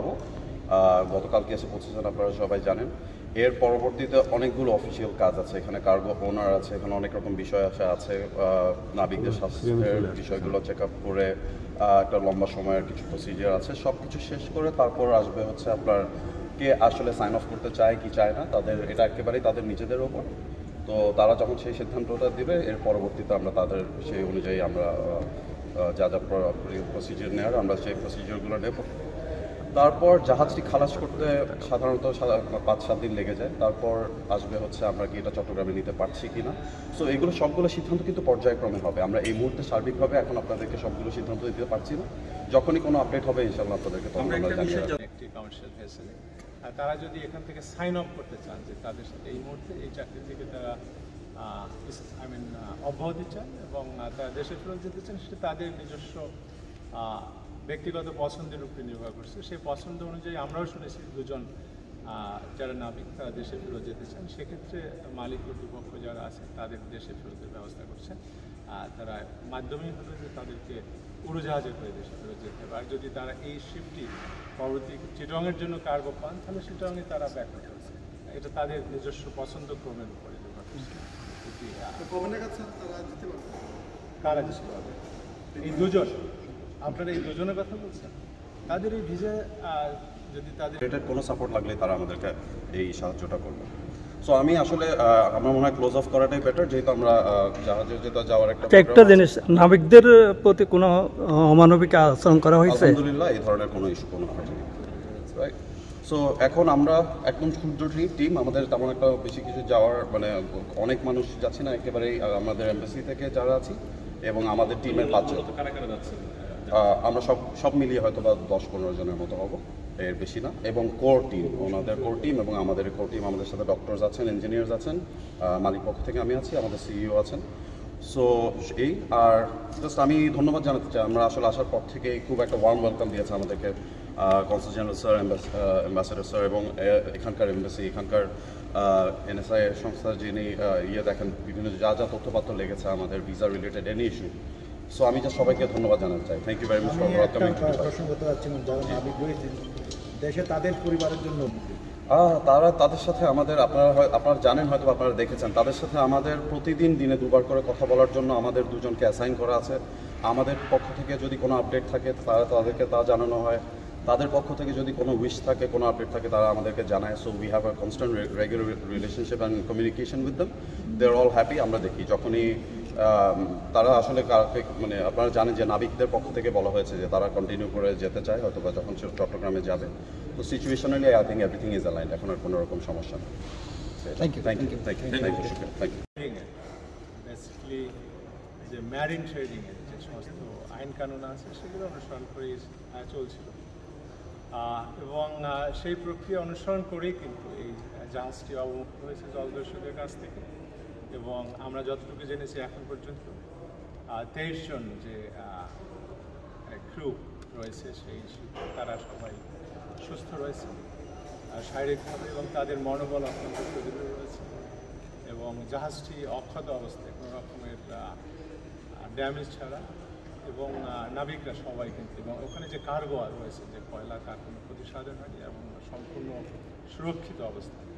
পাবো। গতকালকে এসে পৌঁছেছেন, আপনারা সবাই জানেন। এর পরবর্তীতে অনেকগুলো অফিসিয়াল কাজ আছে, এখানে কার্গো ওনার আছে, এখানে অনেক রকম বিষয় আছে, নাবিকদের স্বাস্থ্যের বিষয়গুলো চেক আপ করে একটা লম্বা সময়ের কিছু প্রসিজিয়ার আছে, সব কিছু শেষ করে তারপর আসবে হচ্ছে আপনার কে আসলে সাইন অফ করতে চায় কি চায় না, তাদের এটা একেবারেই তাদের নিজেদের ওপর। তো তারা যখন সেই সিদ্ধান্তটা দিবে, এর পরবর্তীতে আমরা তাদের সেই অনুযায়ী আমরা যা যা প্রসিজিয়ার নেওয়ার আমরা সেই প্রসিজিয়ারগুলো নেব। তারপর জাহাজটি খালাস করতে সাধারণত 5-7 দিন লেগে যায়। তারপর আসবে হচ্ছে আমরা কি এটা চট্টগ্রামে নিতে পারছি কি না। সো এগুলো সবগুলো সিদ্ধান্ত কিন্তু পর্যায়ক্রমে হবে। আমরা এই মুহূর্তে সার্বিকভাবে এখন আপনাদেরকে সবগুলো সিদ্ধান্ত দিতে পারছি না। যখনই কোনো আপডেট হবে ইনশাআল্লাহ আপনাদেরকে তখন আমরা জানিয়ে দেব। একটি কমার্শিয়াল ফেসিলিটি, আর তারা যদি এখান থেকে সাইন অফ করতে চান যে তাদের সাথে এই মুহূর্তে এই চাকরি থেকে তারা অব্যাহতি চান এবং তারা দেশে ফেরত যেতে চান, সেটা তাদের নিজস্ব ব্যক্তিগত পছন্দের উপরে নির্ভর করছে। সেই পছন্দ অনুযায়ী আমরাও শুনেছি দুজন যারা নাবিক তারা দেশে ফেরত যেতে চান। সেক্ষেত্রে মালিক কর্তৃপক্ষ যারা আছে তাদের দেশে ফেরতের ব্যবস্থা করছেন। তারা মাধ্যমিক হলো যে তাদেরকে উড়োজাহাজে করে দেশে ফেরত যেতে হবে। আর যদি তারা এই শিপটি পরবর্তী চিটংয়ের জন্য কার্গো পান, তাহলে চিটংয়ে তারা ব্যাক করছে। এটা তাদের নিজস্ব পছন্দ ক্রমের উপরে নির্ভর করছে। কারা যেতে পারবে? এই দুজন, আপনারা এই দুজনের কথা বলছেন, তাদের এই ভিসা যদি তাদের রিলেটেড কোনো সাপোর্ট লাগলে তারা আমাদেরকে এই সাহায্যটা করবে। সো আমি আসলে আমার মনে হয় ক্লোজ অফ করাটাই বেটার, যেহেতু আমরা জাহাজে যেটা যাওয়ার একটা জিনিস, নাবিকদের প্রতি কোনো অমানবিক আচরণ করা হয়েছে? আলহামদুলিল্লাহ এই ধরনের কোনো ইস্যু কোনো হয়নি। রাইট। সো এখন আমরা একদম ক্ষুদ্র টিম, আমাদের তেমন একটা বেশি কিছু যাওয়ার মানে অনেক মানুষ যাচ্ছি না, একেবারেই আমাদের এমবাসি থেকে যারা আছি এবং আমাদের টিমের 5 জন। আমরা সব মিলিয়ে হয়তো বা 10-15 জনের মতো হবো, এর বেশি না। এবং কোর টিম, ওনাদের কোর টিম এবং আমাদের কোর টিম, আমাদের সাথে ডক্টরস আছেন, ইঞ্জিনিয়ার্স আছেন, মালিক পক্ষ থেকে আমি আছি, আমাদের সিইও আছেন। সো এই আর জাস্ট আমি ধন্যবাদ জানাতে চাই, আমরা আসলে আসার পর থেকে খুব একটা ওয়ার্ম ওয়েলকাম দিয়েছে আমাদেরকে consul general sir, ambassador sir এবং এখানকার এম্বাসি, এখানকার এনএসআই সংস্থার যিনি দেখেন বিভিন্ন যা যা তথ্যপত্র লেগেছে আমাদের visa related any issue. So আমি যা সবাইকে ধন্যবাদ জানাতে চাই। Thank you very much for welcoming to প্রশ্ন করতে যাচ্ছিলাম, যারা নাবিক রয়েছেন দেশে, তাদের পরিবারের জন্য তাদের সাথে আমাদের আপনারা জানেন, হয়তো আপনারা দেখেছেন, তাদের সাথে আমাদের প্রতিদিন দিনে 2বার করে কথা বলার জন্য আমাদের 2জনকে অ্যাসাইন করা আছে। আমাদের পক্ষ থেকে যদি কোনো আপডেট থাকে তাদেরকে তা জানানো হয়, তাদের পক্ষ থেকে যদি কোনো উইশ থাকে, কোনো আপডেট থাকে, তারা আমাদেরকে জানায়। So we have a constant regular relationship and communication with them. They are all happy. আমরা দেখি যখনই তারা আসলে মানে আপনারা জানেন যে নাবিকদের পক্ষ থেকে বলা হয়েছে যে তারা কন্টিনিউ করে যেতে চায় হয়তো বা যখন চট্টগ্রামে যাবে। তো situationally I think everything is aligned, এখন আর কোনো রকম সমস্যা নেই। Thank you. বেসিক্যালি যে ম্যারিন ট্রেডিংয়ের যে সমস্ত আইন কানুন আছে সেগুলো অনুসরণ করেই চলছিল এবং সেই প্রক্রিয়া অনুসরণ করেই কিন্তু এই জাহাজটি অবমুক্ত হয়েছে জলদস্যুদের কাছ থেকে। এবং আমরা যতটুকু জেনেছি এখন পর্যন্ত 23 জন যে ক্রু রয়েছে সেই তারা সবাই সুস্থ রয়েছে শারীরিকভাবে এবং তাদের মনোবল অত্যন্ত সুদৃঢ় রয়েছে এবং জাহাজটি অক্ষত অবস্থায় কোনো রকমের ড্যামেজ ছাড়া এবং নাবিকরা সবাই কিন্তু, এবং ওখানে যে কার্গো রয়েছে যে কয়লা তার কোনো ক্ষতিসাধন হয়নি এবং সম্পূর্ণ সুরক্ষিত অবস্থায়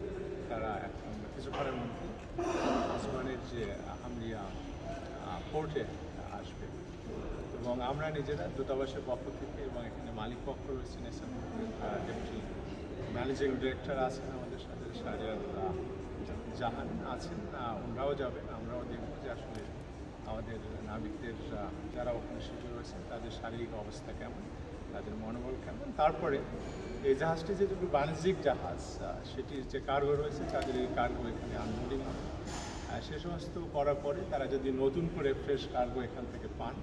তারা এখন কিছুক্ষণের মধ্যে আসমানের যে হামলিয়া পোর্টে আসবে। এবং আমরা নিজেরা দূতাবাসের পক্ষ থেকে এবং এখানে মালিক পক্ষ রয়েছেন, ডেপুটি ম্যানেজিং ডিরেক্টর আছেন আমাদের সাথে, শাহজাহান জাহান আছেন, ওনারাও যাবেন। আমরাও দেখব যে আসলে আমাদের নাবিকদের যারা ওখানে শিশু রয়েছেন তাদের শারীরিক অবস্থা কেমন, তাদের মনোবল কেমন। তারপরে এই জাহাজটি যেহেতু বাণিজ্যিক জাহাজ, সেটির যে কার্গো রয়েছে তাদের এই কার্গো এখানে আনলোডিং হবে। সে সমস্ত করার পরে তারা যদি নতুন করে ফ্রেশ কার্গো এখান থেকে পান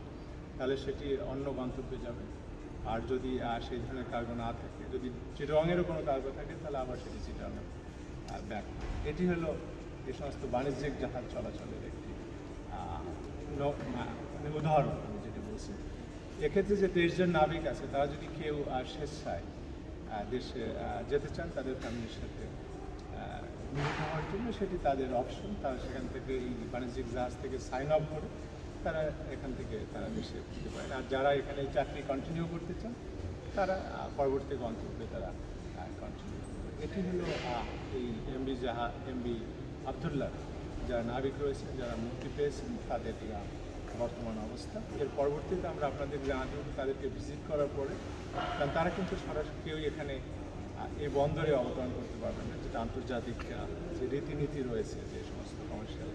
তাহলে সেটি অন্য গন্তব্যে যাবে। আর যদি সেই ধরনের কার্গো না থাকে, যদি চিটংয়েরও কোনো কার্গো থাকে তাহলে আবার সেটি চিটংয়ে ব্যাক। এটি হলো এই সমস্ত বাণিজ্যিক জাহাজ চলাচলের একটি উদাহরণ আমি যেটি বলছি। এক্ষেত্রে যে 23 জন নাবিক আছে তারা যদি কেউ স্বেচ্ছায় দেশে যেতে চান তাদের ফ্যামিলির সাথে মিলিত হওয়ার জন্য, সেটি তাদের অপশন। তারা সেখান থেকে এই বাণিজ্যিক জাহাজ থেকে সাইন আপ করে তারা এখান থেকে তারা দেশে যেতে পারেন। আর যারা এখানে চাকরি কন্টিনিউ করতে চান তারা পরবর্তী গন্তব্যে তারা কন্টিনিউ করবে। এটি হলো এই এমবি আবদুল্লাহ যারা নাবিক রয়েছেন, যারা মুক্তি পেয়েছেন, তাদের বর্তমান অবস্থা। এর পরবর্তীতে আমরা আপনাদের জানাতে হবে তাদেরকে ভিজিট করার পরে, কারণ তারা কিন্তু সরাসরি কেউই এখানে এই বন্দরে অবতরণ করতে পারবেন না, যেটা আন্তর্জাতিক যে রীতিনীতি রয়েছে যে সমস্ত কমার্শিয়াল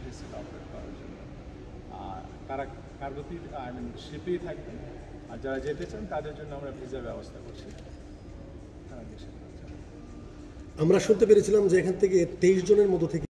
ভেসেল অপারেট করার জন্য। তারা কার্গোতেই শিপেই থাকবেন, আর যারা যেতে চান তাদের জন্য আমরা ভিসার ব্যবস্থা করছি। তারা দেশে আমরা শুনতে পেরেছিলাম যে এখান থেকে 23 জনের মতো থেকে